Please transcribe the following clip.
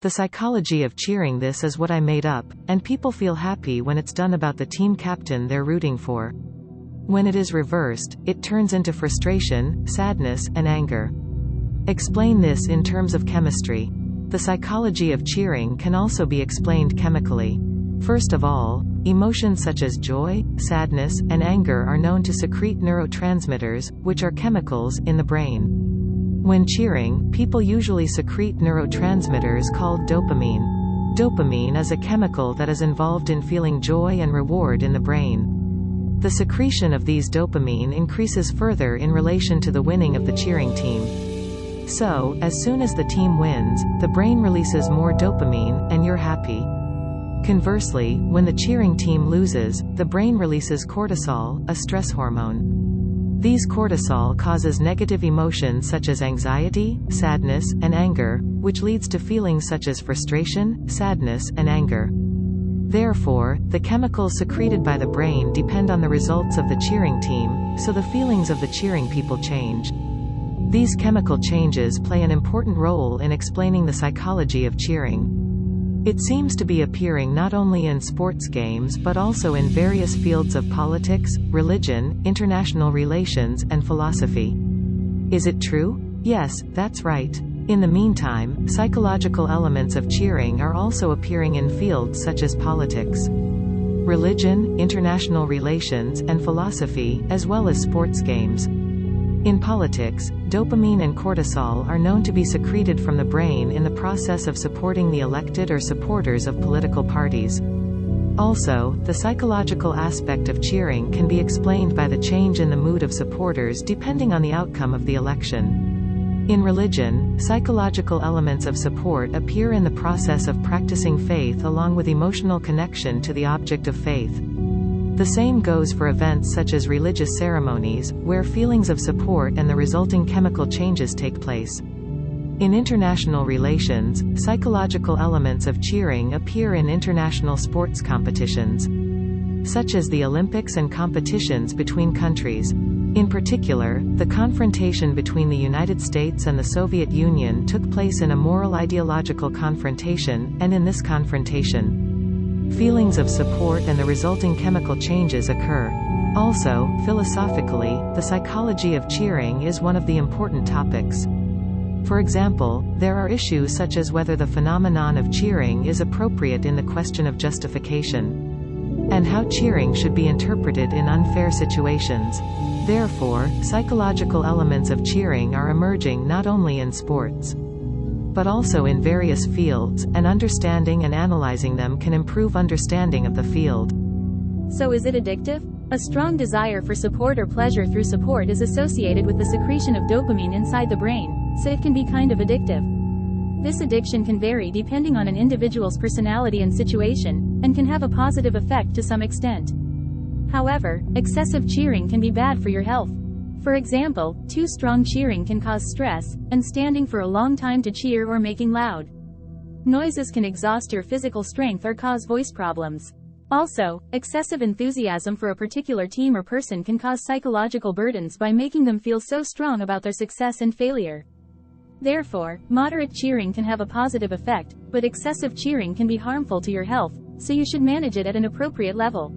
The psychology of cheering. This is what I made up, and people feel happy when it's done about the team captain they're rooting for. When it is reversed, it turns into frustration, sadness, and anger. Explain this in terms of chemistry. The psychology of cheering can also be explained chemically. First of all, emotions such as joy, sadness, and anger are known to secrete neurotransmitters, which are chemicals, in the brain. When cheering, people usually secrete neurotransmitters called dopamine. Dopamine is a chemical that is involved in feeling joy and reward in the brain. The secretion of these dopamine increases further in relation to the winning of the cheering team. So, as soon as the team wins, the brain releases more dopamine, and you're happy. Conversely, when the cheering team loses, the brain releases cortisol, a stress hormone. These cortisol causes negative emotions such as anxiety, sadness, and anger, which leads to feelings such as frustration, sadness, and anger. Therefore, the chemicals secreted by the brain depend on the results of the cheering team, so the feelings of the cheering people change. These chemical changes play an important role in explaining the psychology of cheering. It seems to be appearing not only in sports games but also in various fields of politics, religion, international relations, and philosophy. Is it true? Yes, that's right. In the meantime, psychological elements of cheering are also appearing in fields such as politics, religion, international relations, and philosophy, as well as sports games. In politics, dopamine and cortisol are known to be secreted from the brain in the process of supporting the elected or supporters of political parties. Also, the psychological aspect of cheering can be explained by the change in the mood of supporters depending on the outcome of the election. In religion, psychological elements of support appear in the process of practicing faith along with emotional connection to the object of faith. The same goes for events such as religious ceremonies, where feelings of support and the resulting chemical changes take place. In international relations, psychological elements of cheering appear in international sports competitions, such as the Olympics and competitions between countries. In particular, the confrontation between the United States and the Soviet Union took place in a moral ideological confrontation, and in this confrontation, feelings of support and the resulting chemical changes occur. Also, philosophically, the psychology of cheering is one of the important topics. For example, there are issues such as whether the phenomenon of cheering is appropriate in the question of justification, and how cheering should be interpreted in unfair situations. Therefore, psychological elements of cheering are emerging not only in sports, but also in various fields, and understanding and analyzing them can improve understanding of the field. So is it addictive? A strong desire for support or pleasure through support is associated with the secretion of dopamine inside the brain, so it can be kind of addictive. This addiction can vary depending on an individual's personality and situation, and can have a positive effect to some extent. However, excessive cheering can be bad for your health. For example, too strong cheering can cause stress, and standing for a long time to cheer or making loud noises can exhaust your physical strength or cause voice problems. Also, excessive enthusiasm for a particular team or person can cause psychological burdens by making them feel so strong about their success and failure. Therefore, moderate cheering can have a positive effect, but excessive cheering can be harmful to your health, so you should manage it at an appropriate level.